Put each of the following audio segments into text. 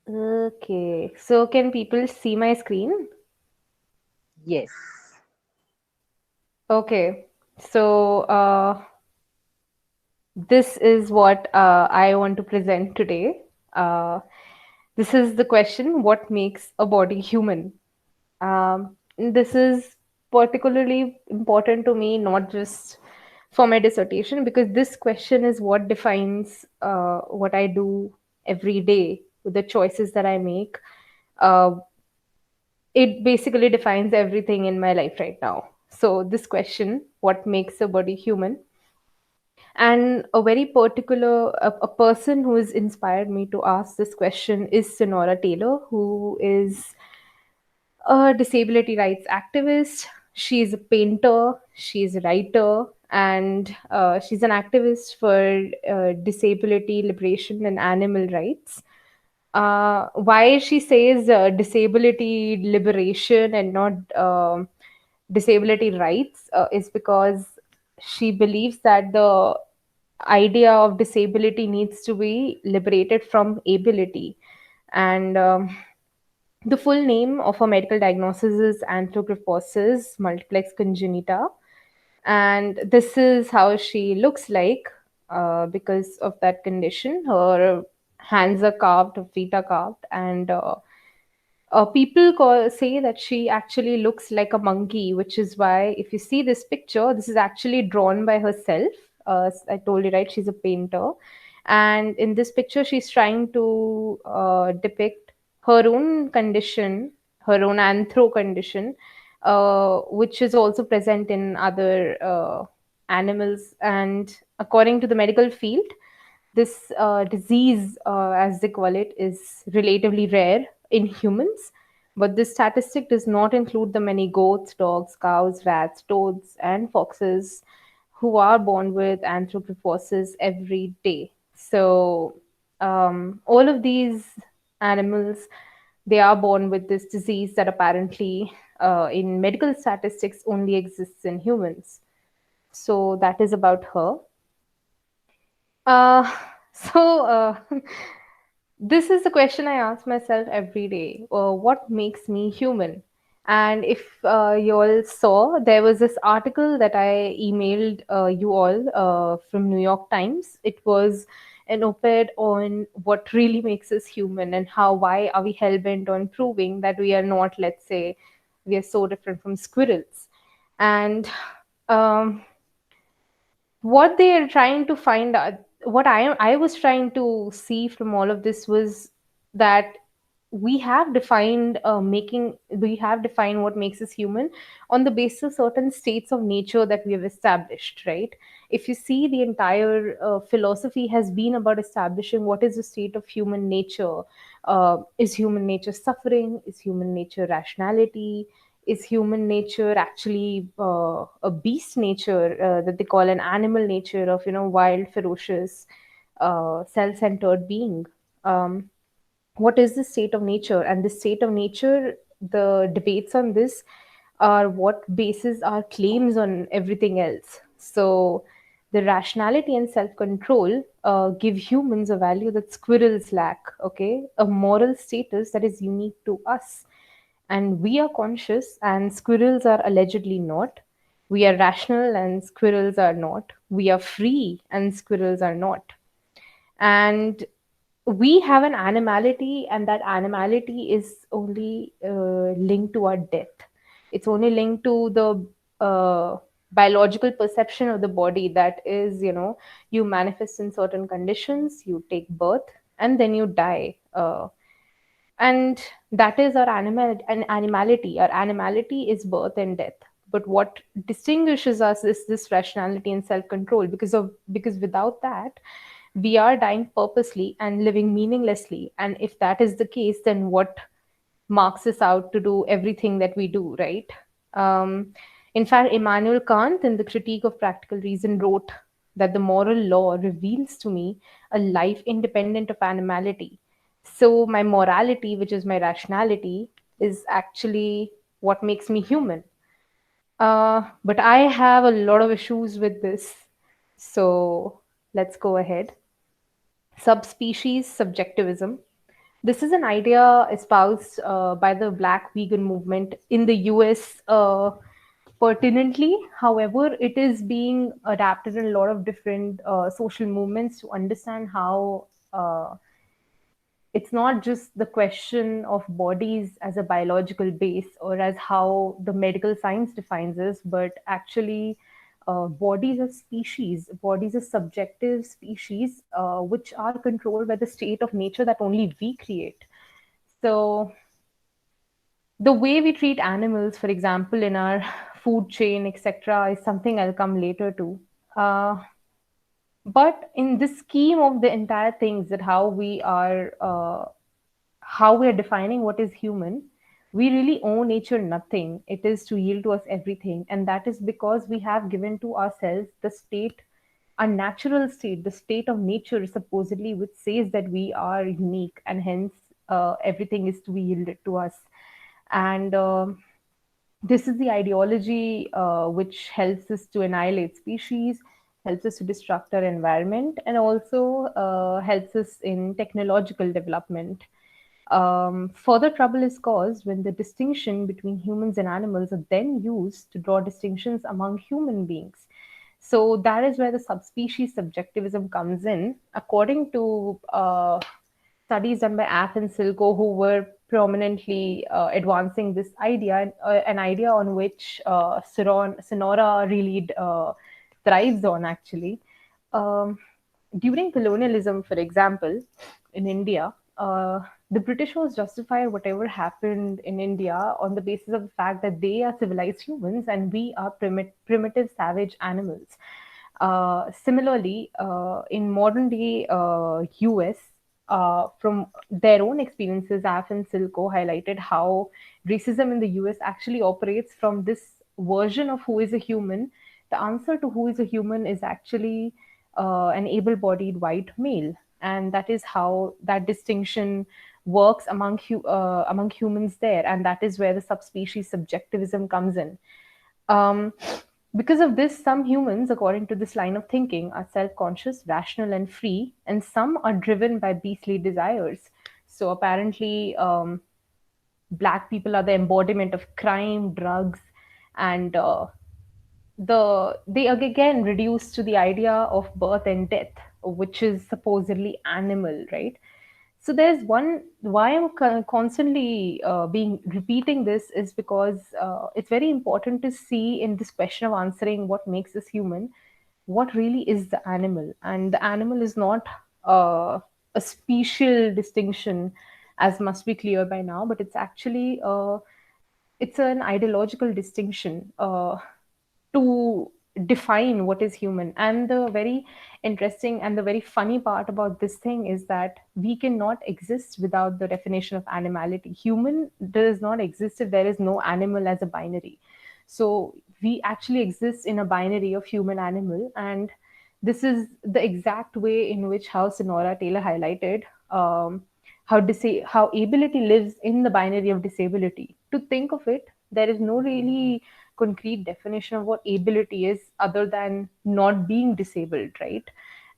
Okay. So can people see my screen? Yes. Okay. So this is what I want to present today. This is the question: what makes a body human? This is particularly important to me, not just for my dissertation, because this question is what defines what I do every day with the choices that I make. Uh, it basically defines everything in my life right now. So, this question, what makes a body human? And a very particular a person who has inspired me to ask this question is Sonora Taylor, who is a disability rights activist. She's a painter, she's a writer, and she's an activist for disability liberation and animal rights. Why she says disability liberation and not disability rights is because she believes that the idea of disability needs to be liberated from ability. And the full name of her medical diagnosis is arthrogryposis multiplex congenita, and this is how she looks like because of that condition. Her hands are carved, her feet are carved, and say that she actually looks like a monkey, which is why, if you see this picture, this is actually drawn by herself. I told you, right? She's a painter. And in this picture, she's trying to depict her own condition, her own anthro condition, which is also present in other animals. And according to the medical field, this disease, as they call it, is relatively rare in humans, but this statistic does not include the many goats, dogs, cows, rats, toads, and foxes who are born with anthropomorphosis every day. So, all of these animals, they are born with this disease that apparently, in medical statistics, only exists in humans. So that is about her. Uh, so this is the question I ask myself every day. What makes me human? And if you all saw, there was this article that I emailed you all from New York Times. It was an op-ed on what really makes us human and why are we hell-bent on proving that we are not, let's say, we are so different from squirrels. And um, what they are trying to find out, what I was trying to see from all of this was that we have defined what makes us human on the basis of certain states of nature that we have established, right? If you see, the entire philosophy has been about establishing what is the state of human nature. Is human nature suffering? Is human nature rationality? Is human nature actually a beast nature, that they call an animal nature of, wild, ferocious, self-centered being? um, what is the state of nature? And the state of nature, the debates on this are what bases our claims on everything else. So the rationality and self-control give humans a value that squirrels lack, okay, a moral status that is unique to us. And we are conscious and squirrels are allegedly not. We are rational and squirrels are not. We are free and squirrels are not. And we have an animality, and that animality is only linked to our death. It's only linked to the biological perception of the body, that is, you manifest in certain conditions, you take birth, and then you die. And that is our animality. Our animality is birth and death. But what distinguishes us is this rationality and self-control, because without that, we are dying purposely and living meaninglessly. And if that is the case, then what marks us out to do everything that we do, right? Um, in fact, Immanuel Kant, in the Critique of Practical Reason, wrote that the moral law reveals to me a life independent of animality. So, my morality, which is my rationality, is actually what makes me human. But I have a lot of issues with this. So, let's go ahead. Subspecies subjectivism. This is an idea espoused by the Black vegan movement in the US pertinently. However, it is being adapted in a lot of different social movements to understand how it's not just the question of bodies as a biological base or as how the medical science defines us, but actually bodies as species, bodies as subjective species, which are controlled by the state of nature that only we create. So the way we treat animals, for example, in our food chain, etc., is something I'll come later to. Uh, but in the scheme of the entire things, that how we are defining what is human, we really owe nature nothing. It is to yield to us everything, and that is because we have given to ourselves the state, a natural state, the state of nature, supposedly, which says that we are unique, and hence everything is to be yielded to us. And this is the ideology which helps us to annihilate species, helps us to destruct our environment, and also helps us in technological development. Further trouble is caused when the distinction between humans and animals are then used to draw distinctions among human beings. So that is where the subspecies subjectivism comes in. According to studies done by Aff and Silko, who were prominently advancing this idea, an idea on which Sonora really thrives on, actually. Um, During colonialism, for example, in India, the British was justified whatever happened in India on the basis of the fact that they are civilized humans and we are primitive, savage animals. Similarly, in modern day US, from their own experiences, Af and Silko highlighted how racism in the US actually operates from this version of who is a human. The answer to who is a human is actually an able bodied white male. And that is how that distinction works among humans there. And that is where the subspecies subjectivism comes in. Um, because of this, some humans, according to this line of thinking, are self conscious, rational, and free, and some are driven by beastly desires. So apparently, black people are the embodiment of crime, drugs, and they are again reduced to the idea of birth and death, which is supposedly animal, right? So there's one why I'm constantly being repeating this is because it's very important to see in this question of answering what makes us human, what really is the animal, and the animal is not a special distinction, as must be clear by now, but it's actually it's an ideological distinction to define what is human. And the very interesting and the very funny part about this thing is that we cannot exist without the definition of animality. Human does not exist if there is no animal as a binary. So we actually exist in a binary of human animal, and this is the exact way in which how Sonora Taylor highlighted how ability lives in the binary of disability. To think of it, there is no really concrete definition of what ability is other than not being disabled, right?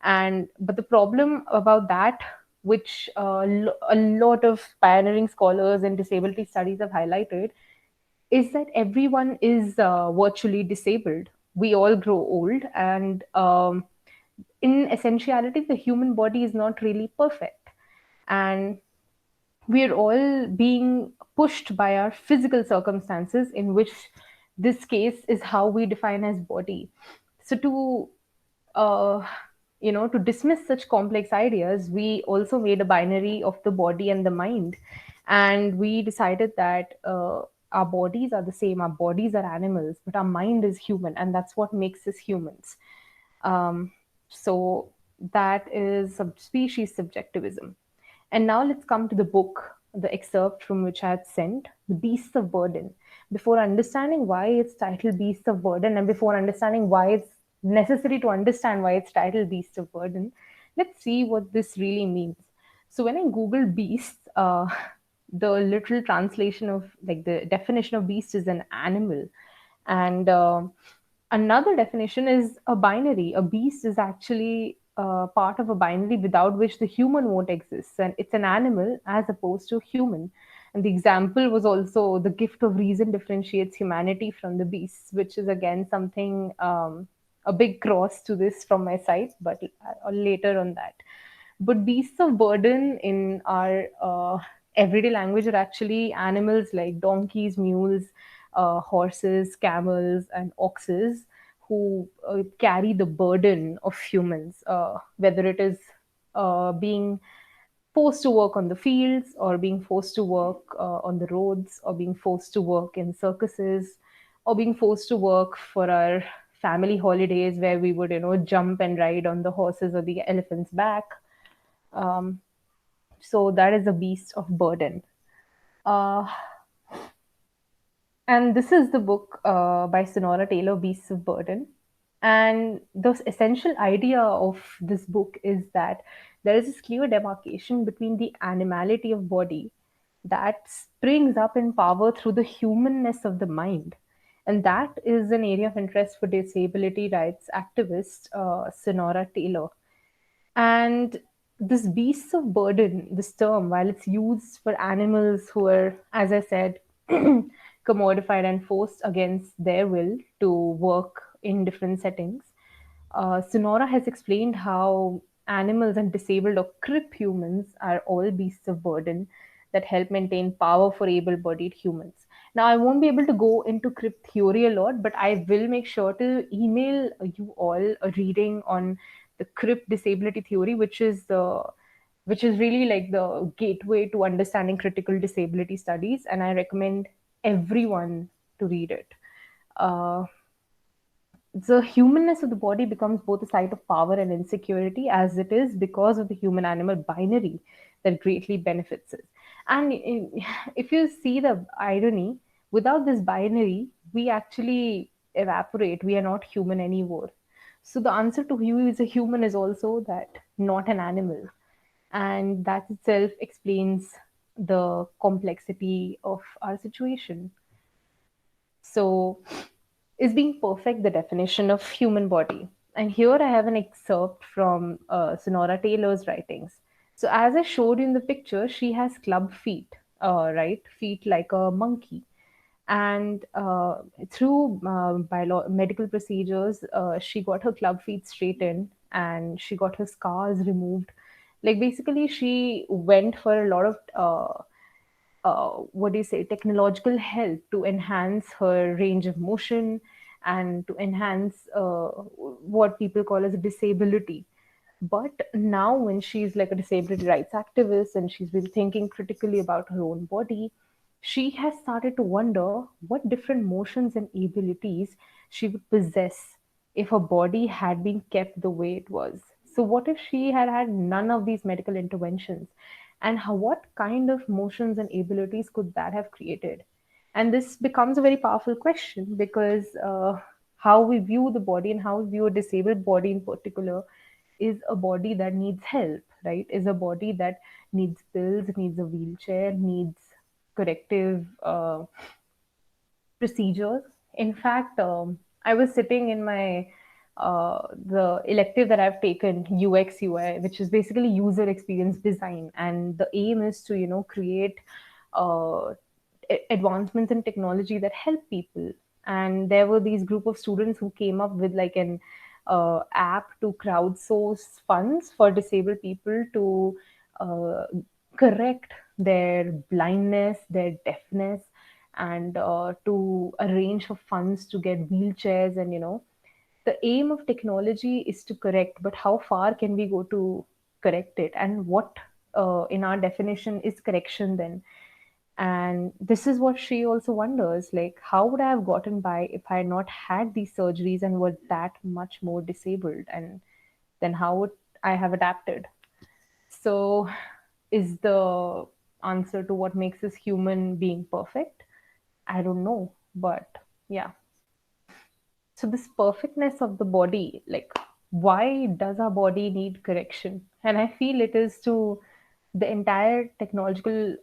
And but the problem about that, which a lot of pioneering scholars and disability studies have highlighted, is that everyone is virtually disabled. We all grow old, and in essentiality, the human body is not really perfect. And we're all being pushed by our physical circumstances, in which this case is how we define as body. So to uh, to dismiss such complex ideas, we also made a binary of the body and the mind, and we decided that our bodies are the same, our bodies are animals, but our mind is human, and that's what makes us humans. So that is subspecies subjectivism. And now let's come to the book, the excerpt from which I had sent, The Beasts of Burden. Before understanding why it's titled Beasts of Burden, and before understanding why it's necessary to understand why it's titled Beasts of Burden, let's see what this really means. So when I Google beasts, the literal translation of, like, the definition of beast is an animal. And another definition is a binary. A beast is actually part of a binary without which the human won't exist. And it's an animal as opposed to human. And the example was also the gift of reason differentiates humanity from the beasts, which is again something, a big cross to this from my side, but later on that. But beasts of burden in our everyday language are actually animals like donkeys, mules, horses, camels, and oxes who carry the burden of humans, whether it is being forced to work on the fields or being forced to work on the roads or being forced to work in circuses or being forced to work for our family holidays where we would jump and ride on the horses or the elephant's back. um, so that is a beast of burden. uh, and this is the book by Sonora Taylor, Beasts of Burden. And the essential idea of this book is that there is this clear demarcation between the animality of body that springs up in power through the humanness of the mind. And that is an area of interest for disability rights activist Sonora Taylor. And this beasts of burden, this term, while it's used for animals who are, as I said, commodified and forced against their will to work in different settings, Sonora has explained how animals and disabled or crip humans are all beasts of burden that help maintain power for able bodied humans. Now, I won't be able to go into crip theory a lot, but I will make sure to email you all a reading on the crip disability theory, which is really like the gateway to understanding critical disability studies, and I recommend everyone to read it. Uh, the humanness of the body becomes both a site of power and insecurity, as it is because of the human animal binary that greatly benefits us. And if you see the irony, without this binary, we actually evaporate. We are not human anymore. So the answer to who is a human is also that not an animal. And that itself explains the complexity of our situation. So, is being perfect the definition of human body? And here I have an excerpt from Sonora Taylor's writings. So, as I showed you in the picture, she has club feet, right? Feet like a monkey. And through medical procedures, she got her club feet straightened and she got her scars removed. Like basically, she went for a lot of what do you say, technological help to enhance her range of motion and to enhance what people call as a disability. But now, when she's like a disability rights activist and she's been thinking critically about her own body, she has started to wonder what different motions and abilities she would possess if her body had been kept the way it was. So, what if she had had none of these medical interventions? And what kind of motions and abilities could that have created? And this becomes a very powerful question because how we view the body and how we view a disabled body in particular is a body that needs help, right? Is a body that needs pills, needs a wheelchair, needs corrective procedures. In fact, I was sitting in my the elective that I've taken, UX UI, which is basically user experience design, and the aim is to create uh, advancements in technology that help people. And there were these group of students who came up with like an app to crowdsource funds for disabled people to uh, correct their blindness, their deafness, and to arrange for funds to get wheelchairs. And the aim of technology is to correct, but how far can we go to correct it? And what, in our definition, is correction then? And this is what she also wonders, like, how would I have gotten by if I had not had these surgeries and were that much more disabled? And then how would I have adapted? So, is the answer to what makes us human being perfect? I don't know, but yeah. So this perfectness of the body, like, why does our body need correction? And I feel it is to the entire technological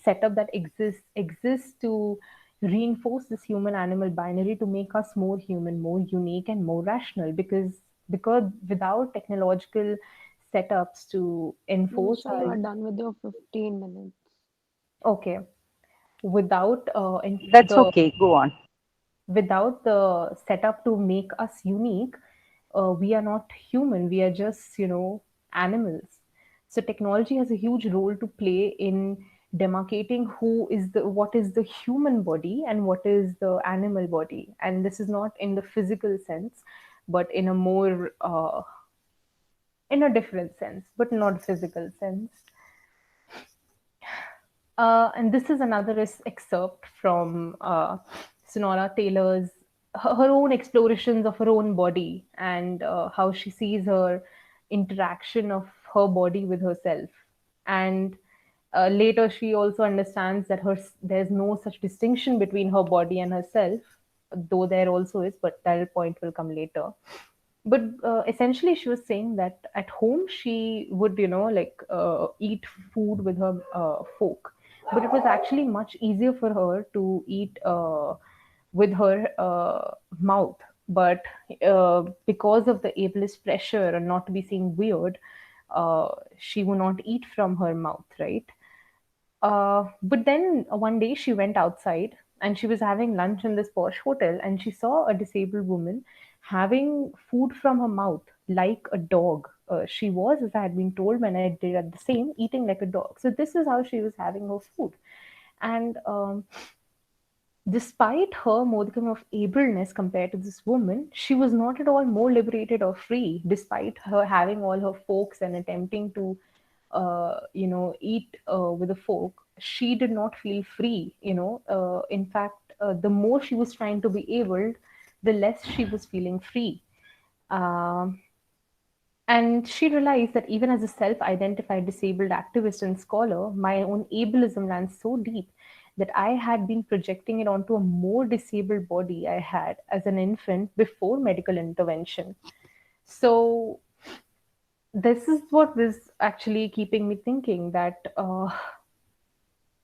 setup that exists to reinforce this human animal binary to make us more human, more unique, and more rational. Because because without technological setups to enforce Nisha, you our, are done with your 15 minutes. okay, without That's okay. Go on. the setup to make us unique, we are not human. We are just, animals. So technology has a huge role to play in demarcating what is the human body and what is the animal body. And this is not in the physical sense, but in a more in a different sense, but not physical sense. And this is another excerpt from Sonora Taylor's her own explorations of her own body and how she sees her interaction of her body with herself. And later, she also understands that there's no such distinction between her body and herself, though there also is, but that point will come later. But essentially, she was saying that at home she would, eat food with her fork, but it was actually much easier for her to eat with her mouth. But because of the ableist pressure and not to be seen weird, she would not eat from her mouth, right? But then one day she went outside and she was having lunch in this posh hotel, and she saw a disabled woman having food from her mouth like a dog. She was, as I had been told when I did at the same, eating like a dog. So this is how she was having her food. And despite her modicum of ableness compared to this woman, she was not at all more liberated or free, despite her having all her forks and attempting to, eat with a fork. She did not feel free, in fact, the more she was trying to be able, the less she was feeling free. Um, and she realized that even as a self identified disabled activist and scholar, my own ableism ran so deep that I had been projecting it onto a more disabled body I had as an infant before medical intervention. So, this is what was actually keeping me thinking that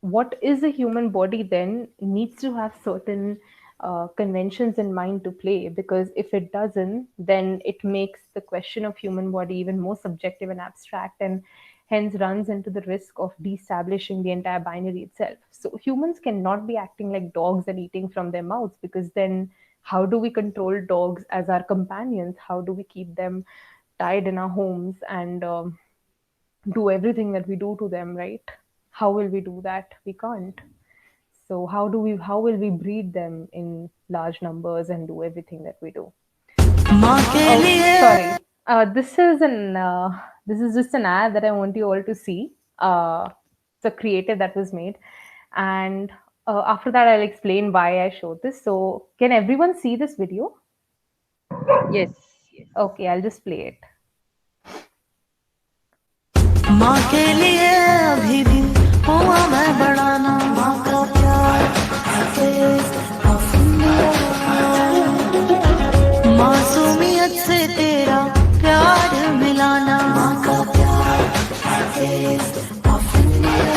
what is a human body then needs to have certain conventions in mind to play, because if it doesn't, then it makes the question of human body even more subjective and abstract, and hence runs into the risk of de-establishing the entire binary itself. So humans cannot be acting like dogs and eating from their mouths, because then how do we control dogs as our companions? How do we keep them tied in our homes and do everything that we do to them, right? How will we do that? We can't. So how will we breed them in large numbers and do everything that we do? Oh, sorry. This is just an ad that I want you all to see. It's a creative that was made, and after that I'll explain why I showed this. So can everyone see this video? Yes. Okay, I'll just play it. माँ के लिए अभी भी हुआ मैं बड़ा ना माँ का प्यार है taste of India। मासूमियत से तेरा प्यार मिलाना माँ का प्यार है taste of India।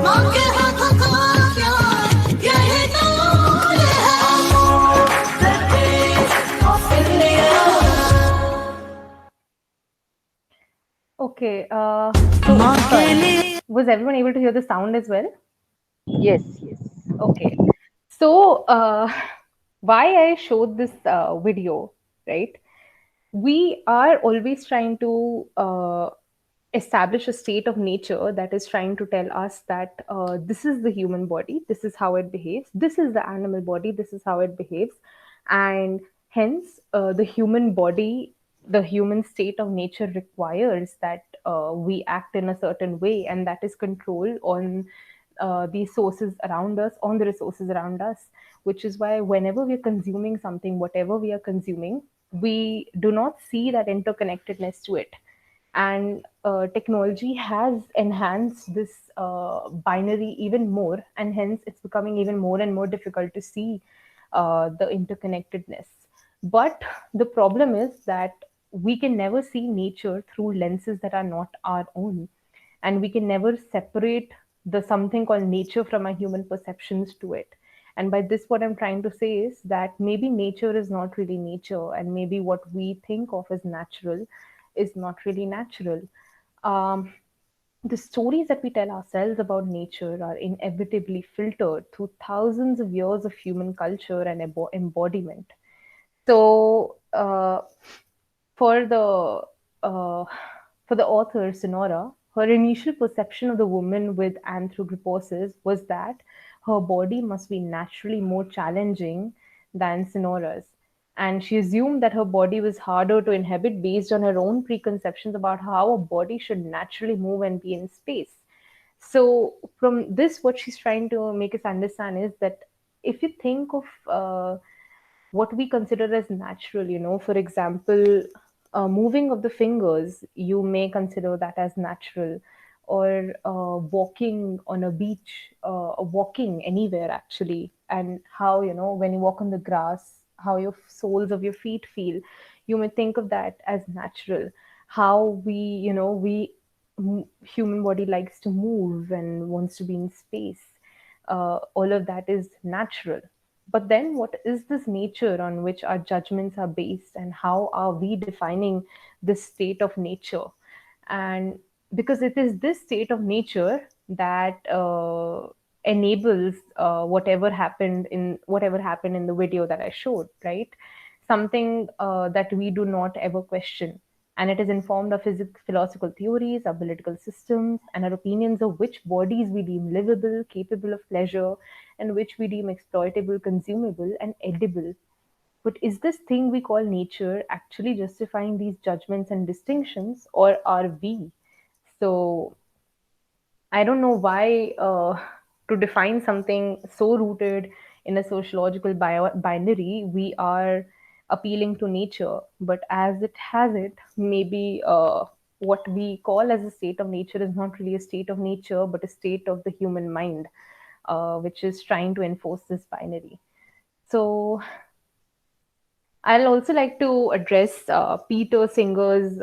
माँ के हाथों का प्यार यही तो है the taste of India। Okay, so sorry. Was everyone able to hear the sound as well? Yes. Yes. Okay. So, why I showed this video, right? We are always trying to establish a state of nature that is trying to tell us that this is the human body, this is how it behaves, this is the animal body, this is how it behaves, and hence the human body, the human state of nature requires that we act in a certain way, and that is control on the sources around us, on the resources around us, which is why whenever we are consuming something, whatever we are consuming, we do not see that interconnectedness to it. And technology has enhanced this binary even more, and hence it's becoming even more and more difficult to see the interconnectedness. But the problem is that we can never see nature through lenses that are not our own, and we can never separate the something called nature from our human perceptions to it. And by this, what I'm trying to say is that maybe nature is not really nature, and maybe what we think of as natural is not really natural. Um, the stories that we tell ourselves about nature are inevitably filtered through thousands of years of human culture and embodiment. So, for the uh, for the author Sonora, her initial perception of the woman with anthropomorphosis was that her body must be naturally more challenging than Sonora's, and she assumed that her body was harder to inhabit based on her own preconceptions about how a body should naturally move and be in space. So, from this, what she's trying to make us understand is that if you think of what we consider as natural, for example, moving of the fingers, you may consider that as natural, or walking on a beach, or walking anywhere actually, and how, when you walk on the grass, how your soles of your feet feel, you may think of that as natural. How human body likes to move and wants to be in space, all of that is natural. But then, what is this nature on which our judgments are based, and how are we defining this state of nature? And because it is this state of nature that enables whatever happened in the video that I showed, right? Something that we do not ever question. And it is informed of philosophical theories, our political systems, and our opinions of which bodies we deem livable, capable of pleasure, and which we deem exploitable, consumable, and edible. But is this thing we call nature actually justifying these judgments and distinctions, or are we? So I don't know why, to define something so rooted in a sociological binary, we are appealing to nature. But as it has it, maybe what we call as a state of nature is not really a state of nature, but a state of the human mind, which is trying to enforce this binary. So I'll also like to address Peter Singer's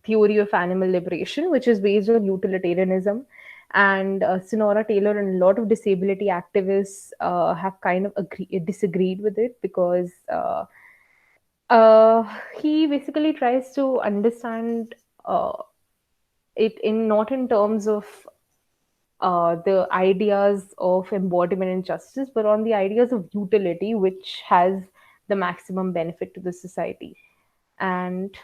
theory of animal liberation, which is based on utilitarianism. And Sonora Taylor and a lot of disability activists have kind of disagreed with it, because he basically tries to understand uh, it in not in terms of the ideas of embodiment and justice, but on the ideas of utility, which has the maximum benefit to the society. And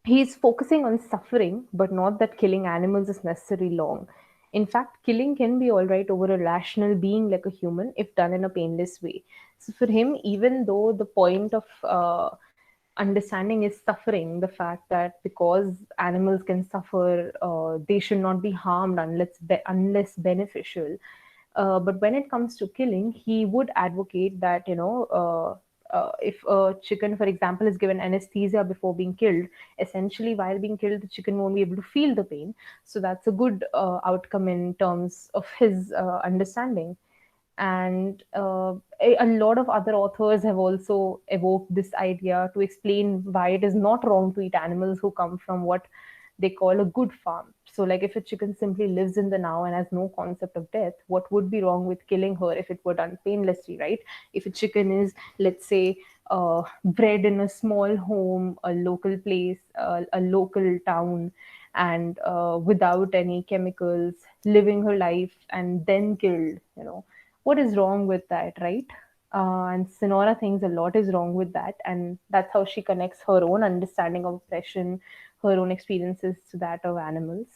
he's focusing on suffering, but not that killing animals is necessarily long. In fact, killing can be all right over a rational being like a human if done in a painless way. So for him, even though the point of understanding is suffering, the fact that because animals can suffer, they should not be harmed unless beneficial. But when it comes to killing, he would advocate that, if a chicken, for example, is given anesthesia before being killed, essentially while being killed, the chicken won't be able to feel the pain. So that's a good outcome in terms of his understanding. And a lot of other authors have also evoked this idea to explain why it is not wrong to eat animals who come from what they call a good farm. So, like if a chicken simply lives in the now and has no concept of death, what would be wrong with killing her if it were done painlessly, right? If a chicken is, let's say, bred in a small home, a local place, a local town, and without any chemicals, living her life and then killed, what is wrong with that, right? And Sonora thinks a lot is wrong with that, and that's how she connects her own understanding of oppression, her own experiences to that of animals.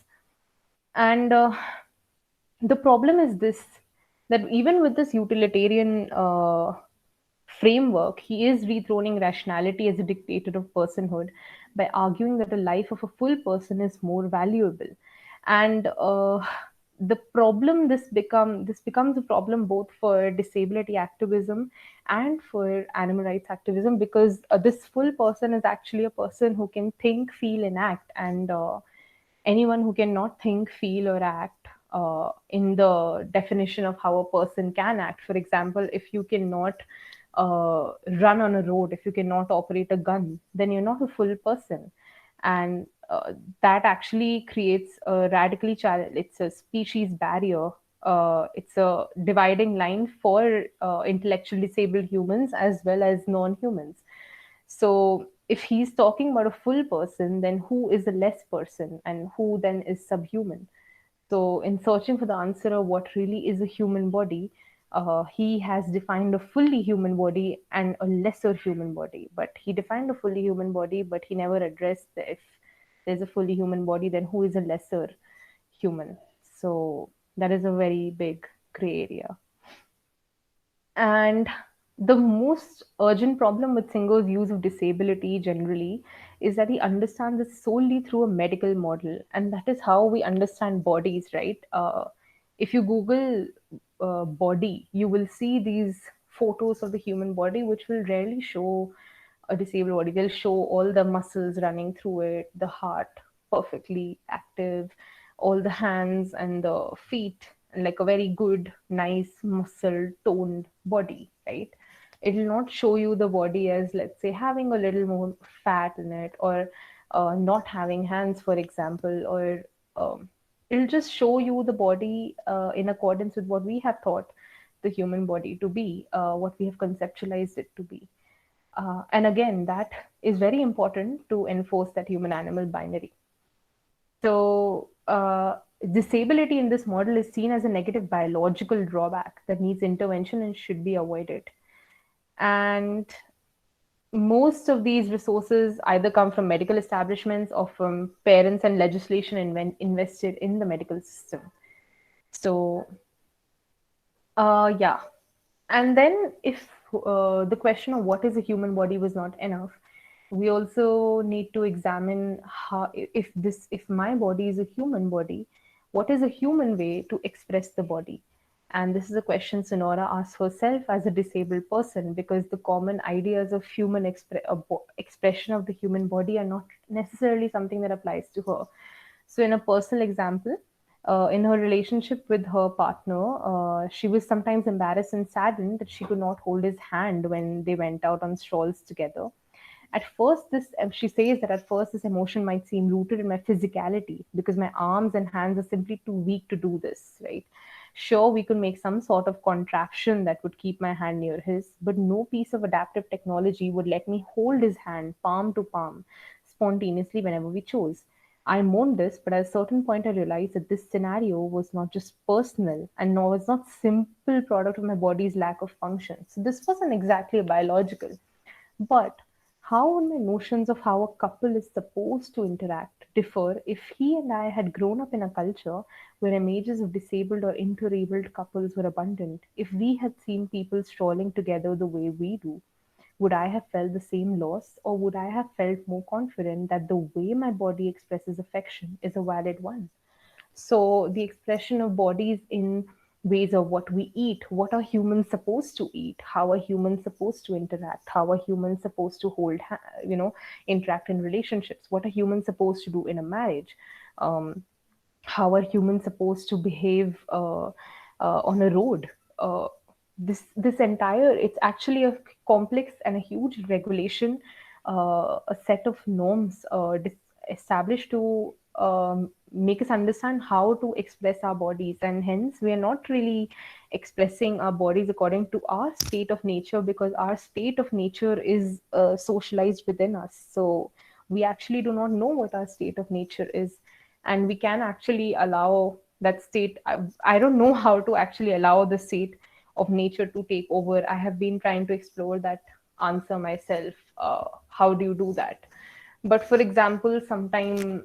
And the problem is this, that even with this utilitarian framework, he is dethroning rationality as a dictator of personhood by arguing that the life of a full person is more valuable. And the problem this becomes a problem both for disability activism and for animal rights activism, because this full person is actually a person who can think, feel, and act. And anyone who cannot think, feel, or act in the definition of how a person can act. For example, if you cannot run on a road, if you cannot operate a gun, then you're not a full person. And that actually creates a radically challenge. It's a species barrier it's a dividing line for intellectually disabled humans as well as non-humans. So if he's talking about a full person, then who is a less person and who then is subhuman? So, in searching for the answer of what really is a human body, he has defined a fully human body and a lesser human body. But he defined a fully human body, but he never addressed if there's a fully human body, then who is a lesser human? So, that is a very big gray area. And the most urgent problem with Singh's use of disability generally is that he understands it solely through a medical model. And that is how we understand bodies, right? If you Google body, you will see these photos of the human body, which will rarely show a disabled body. They'll show all the muscles running through it, the heart perfectly active, all the hands and the feet, and like a very good, nice, muscle toned body, right? It will not show you the body as, let's say, having a little more fat in it, or not having hands, for example, or it'll just show you the body in accordance with what we have thought the human body to be, what we have conceptualized it to be. And again, that is very important to enforce that human animal binary. So, disability in this model is seen as a negative biological drawback that needs intervention and should be avoided. And most of these resources either come from medical establishments or from parents and legislation invested in the medical system. So, yeah. And then, if the question of what is a human body was not enough, we also need to examine how, if my body is a human body, what is a human way to express the body? And this is a question Sonora asks herself as a disabled person, because the common ideas of expression of the human body are not necessarily something that applies to her. So, in a personal example, in her relationship with her partner, she was sometimes embarrassed and saddened that she could not hold his hand when they went out on strolls together. At first, she says that at first this emotion might seem rooted in my physicality because my arms and hands are simply too weak to do this, right? Sure, we could make some sort of contraption that would keep my hand near his, but no piece of adaptive technology would let me hold his hand palm to palm spontaneously whenever we chose. I mourned this, but at a certain point I realized that this scenario was not just personal and nor was not simple product of my body's lack of function. So this wasn't exactly a biological. But how would my notions of how a couple is supposed to interact differ if he and I had grown up in a culture where images of disabled or interabled couples were abundant? If we had seen people strolling together the way we do, would I have felt the same loss, or would I have felt more confident that the way my body expresses affection is a valid one? So the expression of bodies in ways of what we eat, what are humans supposed to eat, how are humans supposed to interact, how are humans supposed to interact in relationships, what are humans supposed to do in a marriage, how are humans supposed to behave on a road. This entire, it's actually a complex and a huge regulation, a set of norms established to make us understand how to express our bodies, and hence we are not really expressing our bodies according to our state of nature, because our state of nature is socialized within us. So we actually do not know what our state of nature is, and we can actually allow that state. I don't know how to actually allow the state of nature to take over. I have been trying to explore that answer myself. How do you do that? But for example, sometimes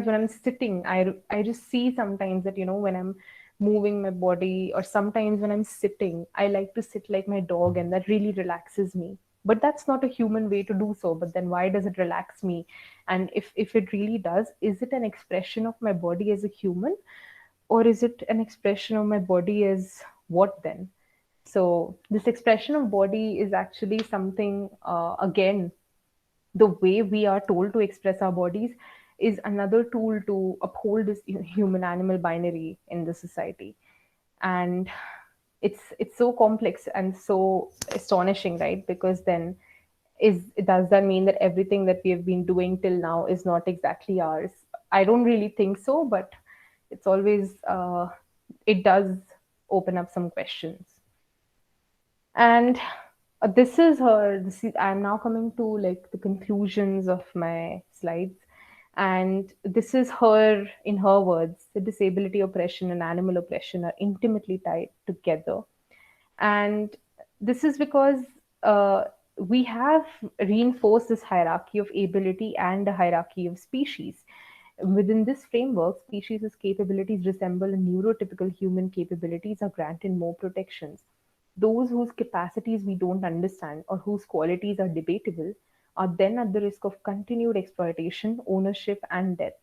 when I'm sitting, I just see sometimes that, when I'm moving my body, or sometimes when I'm sitting, I like to sit like my dog, and that really relaxes me. But that's not a human way to do so. But then why does it relax me? And if it really does, is it an expression of my body as a human, or is it an expression of my body as what then? So this expression of body is actually something, again, the way we are told to express our bodies is another tool to uphold this human animal binary in the society. And it's so complex and so astonishing, right? Because then, does that mean that everything that we have been doing till now is not exactly ours? I don't really think so, but it's always it does open up some questions. And this is her this is, I'm now coming to like the conclusions of my slides. And this is her, in her words: the disability oppression and animal oppression are intimately tied together. And this is because uh, we have reinforced this hierarchy of ability and a hierarchy of species. Within this framework, species' capabilities resemble neurotypical human capabilities are granted more protections. Those whose capacities we don't understand or whose qualities are debatable are then at the risk of continued exploitation, ownership, and death.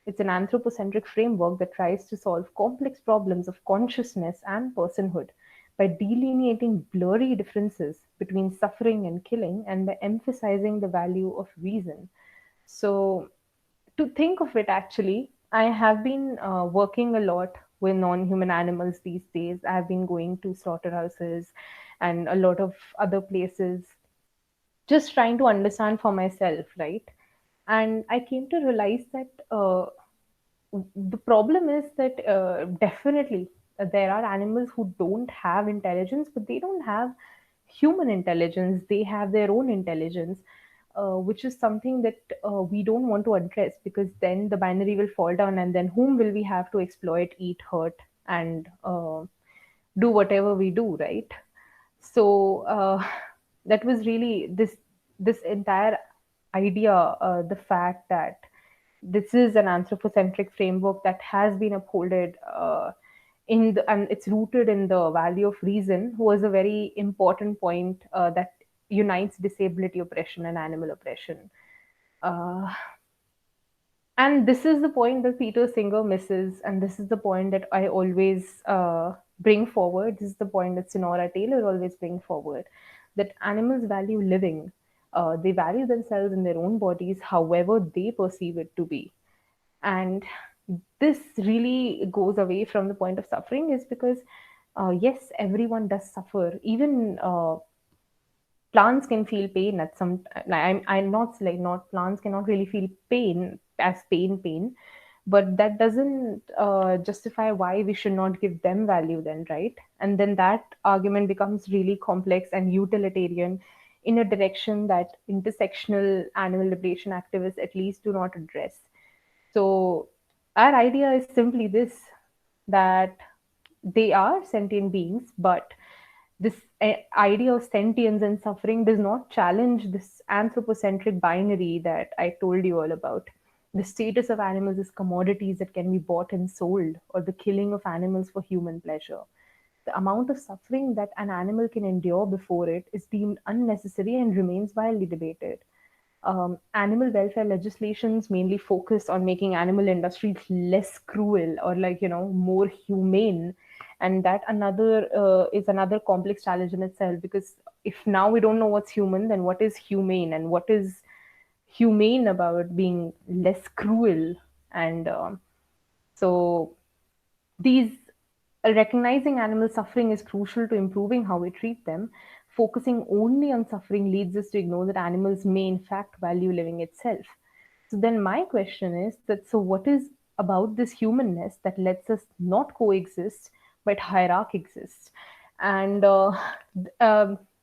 It's an anthropocentric framework that tries to solve complex problems of consciousness and personhood by delineating blurry differences between suffering and killing and by emphasizing the value of reason. So, to think of it, actually, I have been working a lot with non-human animals these days. I have been going to slaughterhouses and a lot of other places, just trying to understand for myself, right? And I came to realize that the problem is that definitely there are animals who don't have intelligence, but they don't have human intelligence. They have their own intelligence, which is something that we don't want to address, because then the binary will fall down, and then whom will we have to exploit, eat, hurt, and do whatever we do, right? So that was really this entire idea, the fact that this is an anthropocentric framework that has been upholded and it's rooted in the value of reason, was a very important point that unites disability oppression and animal oppression. uh, and this is the point that Peter Singer misses, and this is the point that I always bring forward. This is the point that Sonora Taylor always bring forward: that animals value living. They value themselves in their own bodies, however they perceive it to be. And this really goes away from the point of suffering, is because yes, everyone does suffer. Even plants can feel pain at some. I'm not like, not plants cannot really feel pain as pain, but that doesn't justify why we should not give them value then, right? And then that argument becomes really complex and utilitarian in a direction that intersectional animal liberation activists at least do not address. So our idea is simply this: that they are sentient beings, but this idea of sentience and suffering does not challenge this anthropocentric binary that I told you all about. The status of animals as commodities that can be bought and sold, or the killing of animals for human pleasure. The amount of suffering that an animal can endure before it is deemed unnecessary and remains widely debated. Animal welfare legislations mainly focus on making animal industries less cruel, or like, more humane. And that another is another complex challenge in itself, because if now we don't know what's human, then what is humane, and what is humane about being less cruel? And so these recognizing animal suffering is crucial to improving how we treat them. Focusing only on suffering leads us to ignore that animals may in fact value living itself. So then my question is that, so what is about this humanness that lets us not coexist but hierarchy exists? And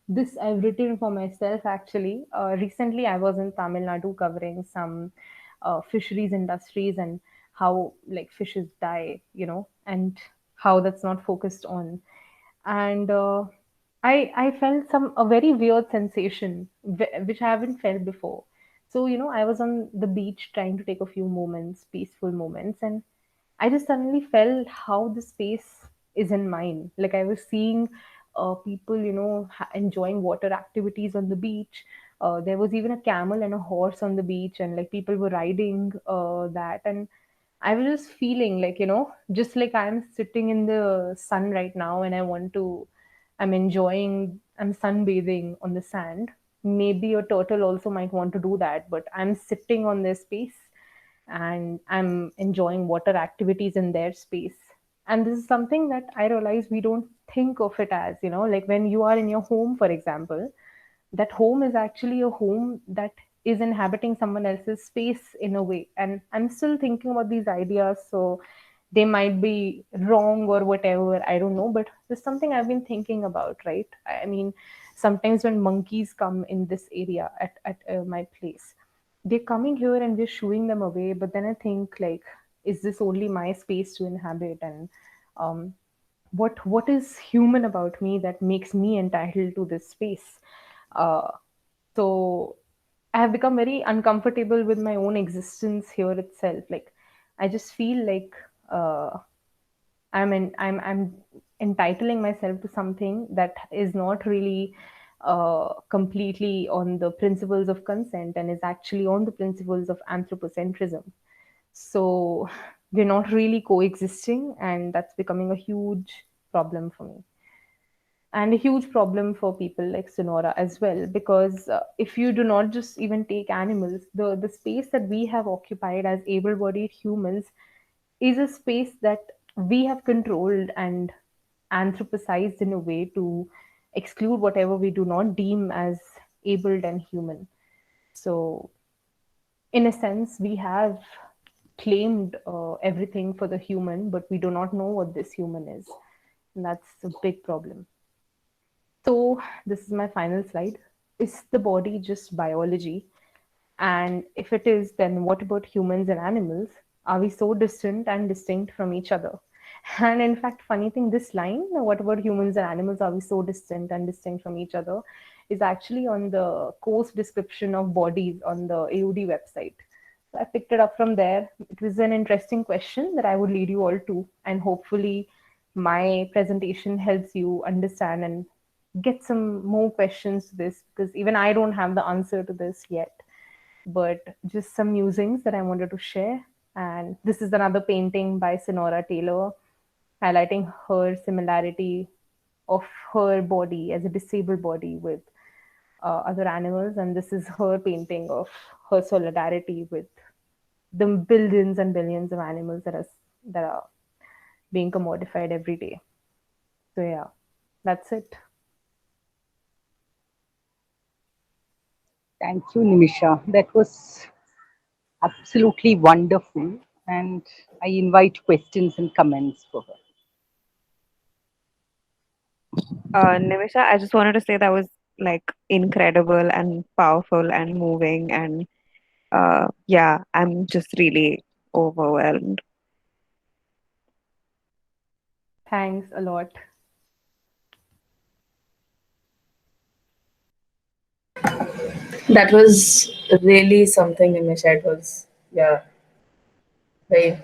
this I've written for myself actually. Recently I was in Tamil Nadu covering some fisheries industries, and how like fishes die, and how that's not focused on. And I felt some a very weird sensation which I haven't felt before. So I was on the beach trying to take a few moments, peaceful moments, and I just suddenly felt how the space is in mine. Like I was seeing people, enjoying water activities on the beach. There was even a camel and a horse on the beach, and like people were riding that. And I was just feeling like, just like I'm sitting in the sun right now and I'm sunbathing on the sand. Maybe a turtle also might want to do that, but I'm sitting on their space and I'm enjoying water activities in their space. And this is something that I realize we don't think of it as, like when you are in your home, for example, that home is actually a home that is inhabiting someone else's space in a way. And I'm still thinking about these ideas. So They might be wrong or whatever, I don't know, but there's something I've been thinking about, right? I mean, sometimes when monkeys come in this area at my place, they're coming here and we're shooing them away, but then I think, like, is this only my space to inhabit? And um, what is human about me that makes me entitled to this space? So I have become very uncomfortable with my own existence here itself. Like, I just feel like I'm entitling myself to something that is not really completely on the principles of consent and is actually on the principles of anthropocentrism. So we're not really coexisting, and that's becoming a huge problem for me, and a huge problem for people like Sonora as well. Because if you do not just even take animals, the space that we have occupied as able-bodied humans is a space that we have controlled and anthropocized in a way to exclude whatever we do not deem as abled and human. So, in a sense, we have claimed everything for the human, but we do not know what this human is. And that's a big problem. So, this is my final slide. Is the body just biology? And if it is, then what about humans and animals? Are we so distant and distinct from each other? And in fact, funny thing, this line, what about humans and animals, are we so distant and distinct from each other, is actually on the course description of bodies on the AUD website. So I picked it up from there. It was an interesting question that I would lead you all to, and hopefully, my presentation helps you understand and get some more questions to this, because even I don't have the answer to this yet, but just some musings that I wanted to share. And this is another painting by Sonora Taylor, highlighting her similarity of her body as a disabled body with other animals. And this is her painting of her solidarity with the billions and billions of animals that are being commodified every day. So yeah, that's it. Thank you, Nimisha. That was absolutely wonderful. And I invite questions and comments for her. Nimisha, I just wanted to say that was like incredible and powerful and moving, and yeah, I'm just really overwhelmed. Thanks a lot. That was really something in my chat was, yeah, very.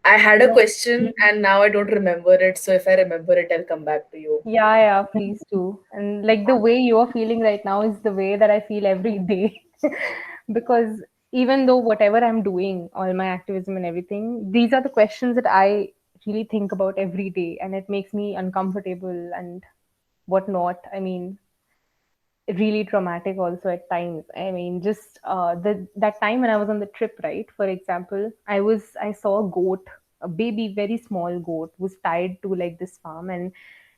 I had a question and now I don't remember it. So if I remember it, I'll come back to you. Yeah, yeah, please do. And like the way you're feeling right now is the way that I feel every day. Because even though whatever I'm doing, all my activism and everything, these are the questions that I really think about every day, and it makes me uncomfortable and whatnot. I mean, really traumatic also at times. I mean, just the that time when I was on the trip, right? For example, I saw a goat, a baby, very small goat, was tied to like this farm, and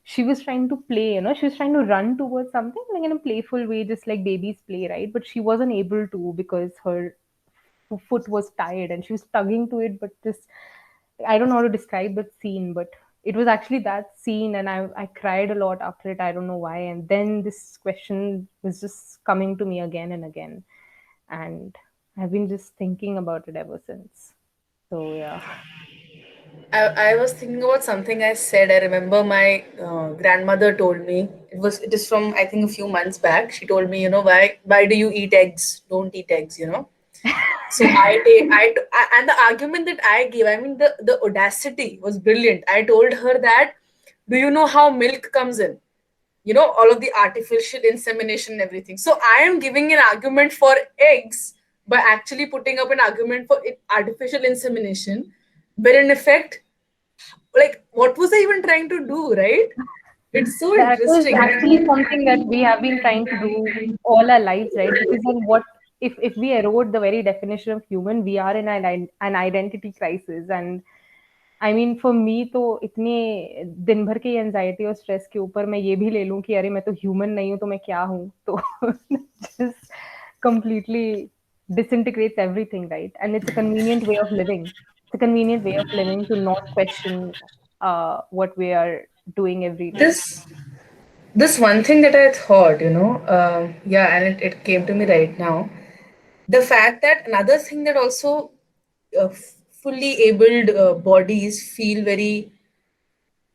she was trying to play. She was trying to run towards something like in a playful way, just like babies play, right? But she wasn't able to because her foot was tied and she was tugging to it, but just I don't know how to describe that scene, but it was actually that scene, and I cried a lot after it. I don't know why. And then this question was just coming to me again and again, and I've been just thinking about it ever since. So yeah. I was thinking about something I said. I remember my grandmother told me it is from I think a few months back. She told me, why do you eat eggs? Don't eat eggs. So and the argument that I gave, I mean the audacity was brilliant. I told her that, do you know how milk comes in? All of the artificial insemination and everything. So I am giving an argument for eggs by actually putting up an argument for artificial insemination, where in effect, like, what was I even trying to do, right? It's so That was interesting. actually something that we have been trying to do all our lives, right? Because then what if we erode the very definition of human, we are in an identity crisis. And I mean for me तो इतने दिन भर के anxiety और stress के ऊपर मैं ये भी ले लूं कि अरे मैं तो ह्यूमन नहीं हूं तो मैं क्या हूं, तो just completely disintegrates everything, right? And it's a convenient way of living. It's a convenient way of living to not question what we are doing every day. This one thing that I thought, yeah, and it came to me right now. The fact that another thing that also fully abled bodies feel very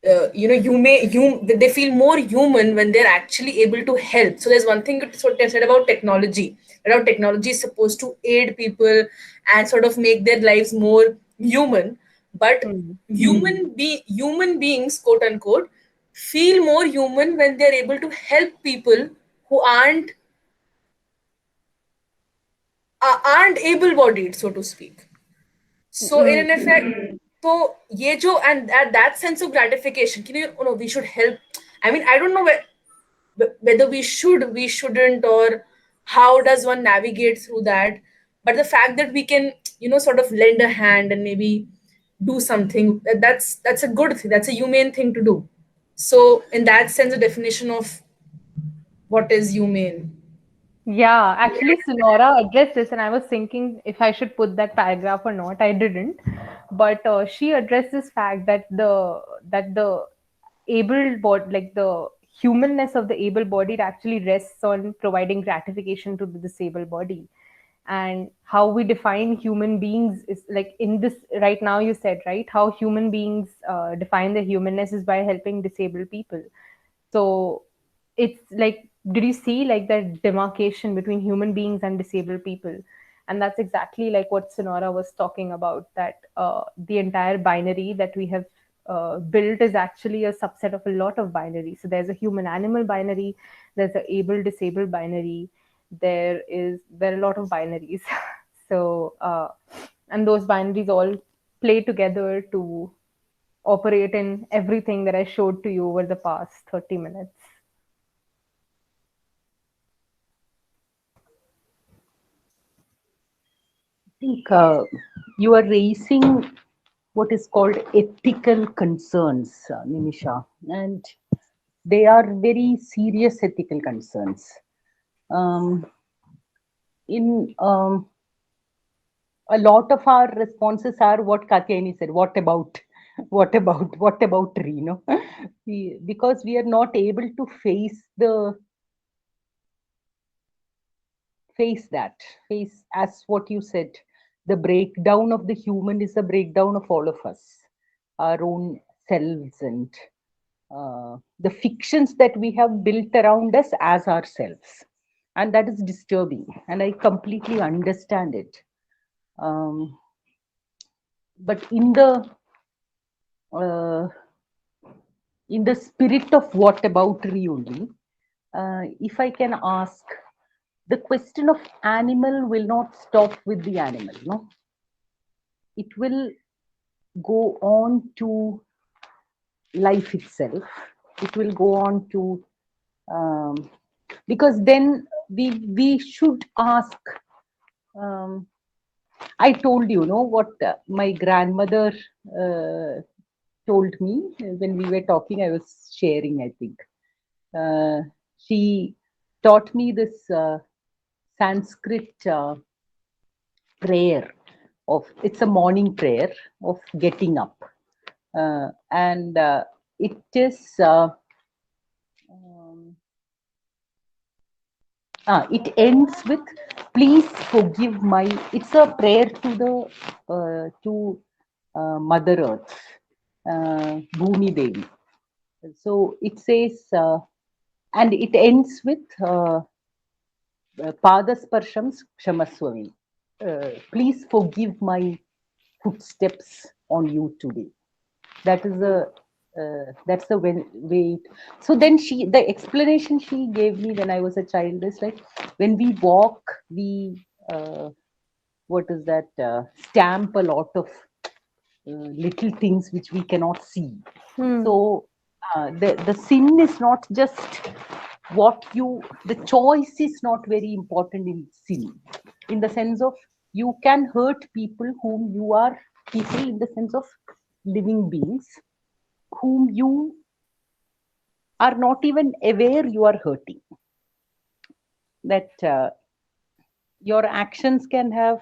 they feel more human when they're actually able to help. So there's one thing that's what they said about technology, that how technology is supposed to aid people and sort of make their lives more human, but Hmm. human beings, quote unquote, feel more human when they're able to help people who aren't able bodied, so to speak. So in Mm, an effect, so ye jo, and that sense of gratification, we should help. I mean, I don't know whether we shouldn't, or how does one navigate through that. But the fact that we can, sort of lend a hand and maybe do something, that's a good thing. That's a humane thing to do. So in that sense, the definition of what is humane. yeah, actually, Sonora addressed this, and I was thinking if I should put that paragraph or not. I didn't, but she addressed this fact that the able body, like the humanness of the able bodied, actually rests on providing gratification to the disabled body, and how we define human beings is like in this right now. You said right how human beings define their humanness is by helping disabled people. So it's like, did you see like that demarcation between human beings and disabled people? And that's exactly like what Sonora was talking about, that the entire binary that we have built is actually a subset of a lot of binaries. So there's a human animal binary, there's a able disabled binary, there are a lot of binaries. So and those binaries all play together to operate in everything that I showed to you over the past 30 minutes. think you are raising what is called ethical concerns, Nimisha, and they are very serious ethical concerns. Um, in A lot of our responses are what Katyayani said. What about? What about? What about? Because we are not able to face that face, as what you said, the breakdown of the human is a breakdown of all of us, our own selves, and the fictions that we have built around us as ourselves, and that is disturbing, and I completely understand it. um, but uh, in the spirit of what about only, if I can ask, the question of animal will not stop with the animal, no, it will go on to life itself. It will go on to, um, because then we should ask. um, I told you, know what my grandmother told me when we were talking. I was sharing, I think. uh, she taught me this Sanskrit prayer of, it's a morning prayer of getting up, and it is um, it ends with, please forgive my, it's a prayer to the to Mother Earth, Bhumi Devi. So it says, and it ends with Padasparsham Kshamaswami. Please forgive my footsteps on you today. That is a that's the way. So then the explanation she gave me when I was a child is like, when we walk, we what is that? Stamp a lot of little things which we cannot see. Hmm. So the sin is not just what you, the choice is not very important in sin, in the sense of you can hurt people whom you are, people in the sense of living beings whom you are not even aware you are hurting. That your actions can have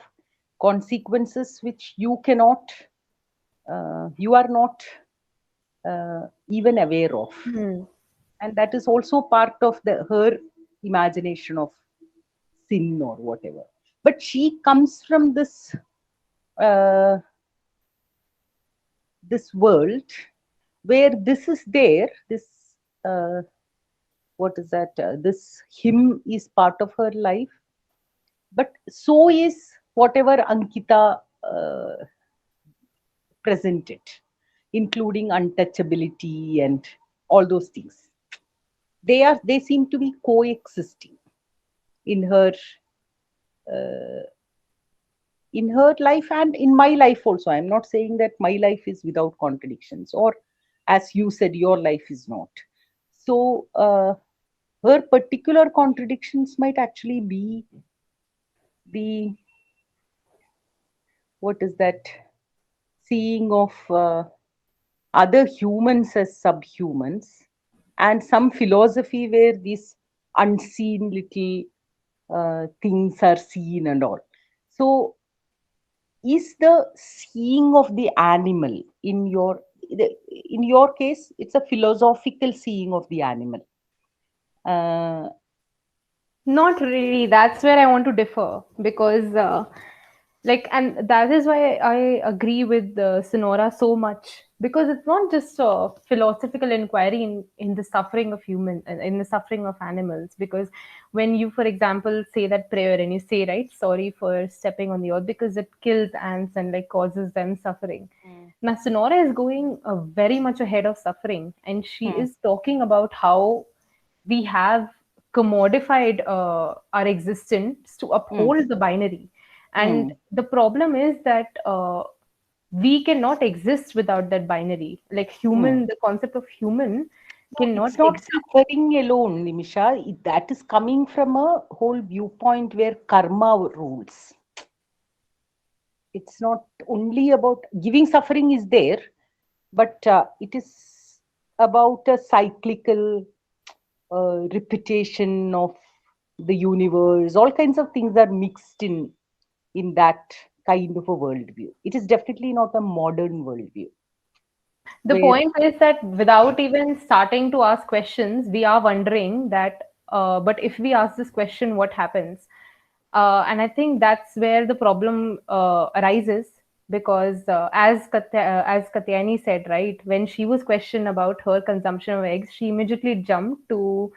consequences which you cannot you are not even aware of. Hmm. And that is also part of her imagination of sin or whatever. But she comes from uh, this world where this is there, this uh, what is that, this him is part of her life, but so is whatever Ankita presented, including untouchability and all those things. They seem to be coexisting in her life and in my life also. I'm not saying that my life is without contradictions, or as you said, your life is not. So her particular contradictions might actually be the, what is that, seeing of other humans as subhumans, and some philosophy where these unseen little things are seen and all. So is the seeing of the animal in your case, it's a philosophical seeing of the animal. uh, Not really. That's where I want to differ because, like, and that is why I agree with Sonora so much because it's not just a philosophical inquiry in the suffering of human in the suffering of animals. Because when you, for example, say that prayer and you say, right, sorry for stepping on the earth because it kills ants and like causes them suffering. mm, Now, Sonora is going very much ahead of suffering, and she mm, is talking about how we have commodified our existence to mm, uphold the binary. And mm. the problem is that we cannot exist without that binary. Like Mm. human, the concept of human No, cannot it's not exist. suffering alone, Nimisha. That is coming from a whole viewpoint where karma rules. It's not only about giving. Suffering is there, but it is about a cyclical repetition of the universe. All kinds of things are mixed in that kind of a worldview. It is definitely not a modern worldview The where. point is that without even starting to ask questions, we are wondering that, but if we ask this question, what happens? And I think that's where the problem arises because, as Katyani said, right, when she was questioned about her consumption of eggs, she immediately jumped to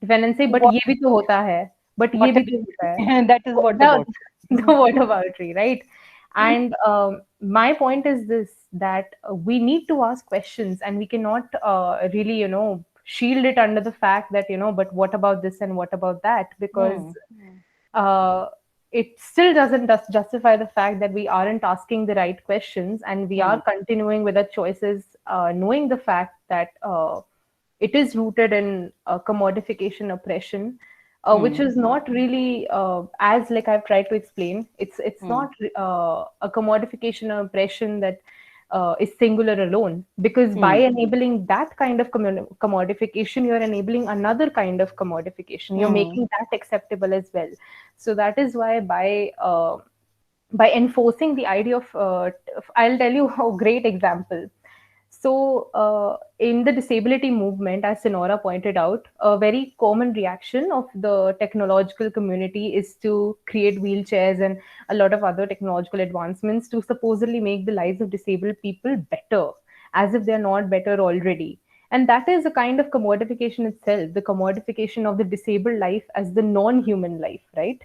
defend and say, "But What ये भी तो होता है, but ये what भी तो होता है." about that is what The about. the whataboutery, right? And my point is this: that we need to ask questions, and we cannot really, shield it under the fact that but what about this and what about that? Because Hmm. uh, it still doesn't justify the fact that we aren't asking the right questions and we Hmm. are continuing with our choices, knowing the fact that it is rooted in commodification oppression, which Hmm. is not really as like I've tried to explain. It's Hmm. not a commodification or oppression that is singular alone, because by Hmm. enabling that kind of commodification, you're enabling another kind of commodification. You're Hmm. making that acceptable as well. So that is why by enforcing the idea of I'll tell you a great example. So, in the disability movement, as Sonora pointed out, a very common reaction of the technological community is to create wheelchairs and a lot of other technological advancements to supposedly make the lives of disabled people better, as if they're not better already. And that is a kind of commodification itself, the commodification of the disabled life as the non human life, right?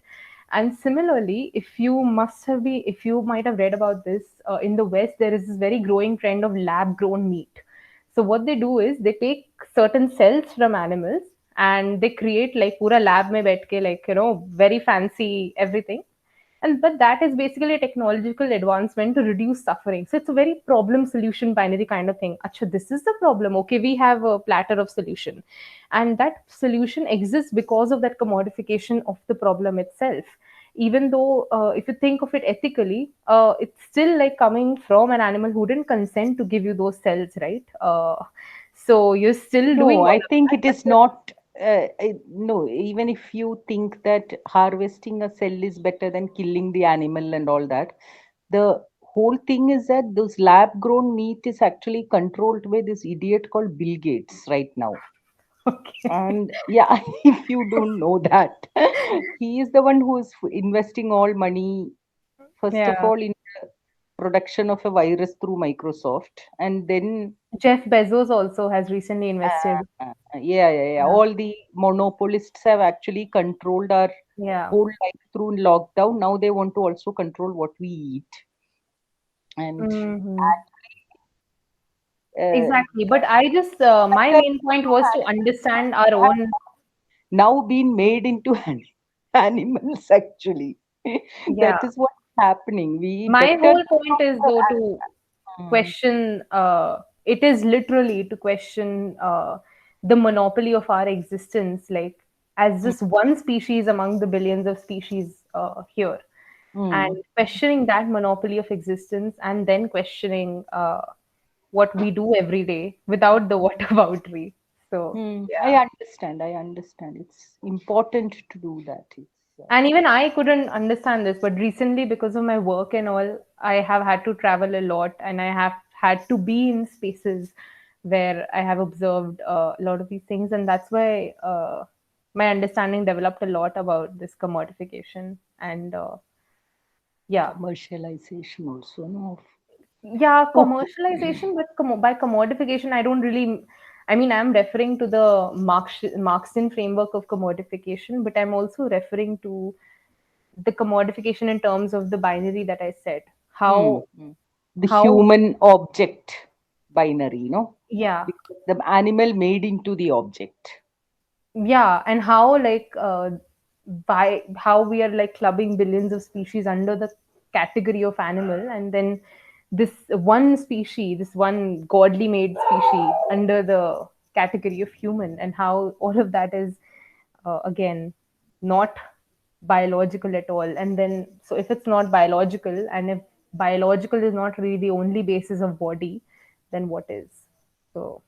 And similarly, if you might have read about this, in the West, there is this very growing trend of lab grown meat. So what they do is they take certain cells from animals and they create like pura lab mein baith ke, like, very fancy everything. And but that is basically a technological advancement to reduce suffering. So it's a very problem solution binary kind of thing. Acha, this is the problem. Okay, we have a platter of solution, and that solution exists because of that commodification of the problem itself. Even though, if you think of it ethically, it's still like coming from an animal who didn't consent to give you those cells, right? So you're still doing No, all I of think that, it but is not. No, even if you think that harvesting a cell is better than killing the animal and all that, the whole thing is that those lab grown meat is actually controlled by this idiot called Bill Gates right now. Okay. And yeah, if you don't know that, he is the one who is investing all money, first of Yeah. all, in the production of a virus through Microsoft, and then Jeff Bezos also has recently invested. yeah. Yeah. All the monopolists have actually controlled our Yeah. whole life through lockdown. Now they want to also control what we eat. And Hmm. uh, Exactly. But I just, my main point was to understand our own. now being made into animals, actually. Yeah. That is what's happening. We My better. whole point is, though, to Mm, question, it is literally to question the monopoly of our existence, like as mm, just one species among the billions of species here. And mm, questioning that monopoly of existence, and then questioning what we do every day without the what aboutry. So, I yeah. understand. I understand. It's important to do that. It's And even I couldn't understand this, but recently, because of my work and all, I have had to travel a lot, and I have had to be in spaces where I have observed a lot of these things, and that's why my understanding developed a lot about this commodification. And yeah, commercialization also, no? yeah, Of commercialization, but by commodification, I don't really. I mean, I'm referring to the Marxian framework of commodification, but I'm also referring to the commodification in terms of the binary that I said. Hmm, How hmm. The how human object binary, no? yeah, Because the animal made into the object. yeah, and how like by how we are like clubbing billions of species under the category of animal, and then this one species, this one godly made species under the category of human, and how all of that is again not biological at all. And then so if it's not biological, and if biological is not really the only basis of body, then what is? So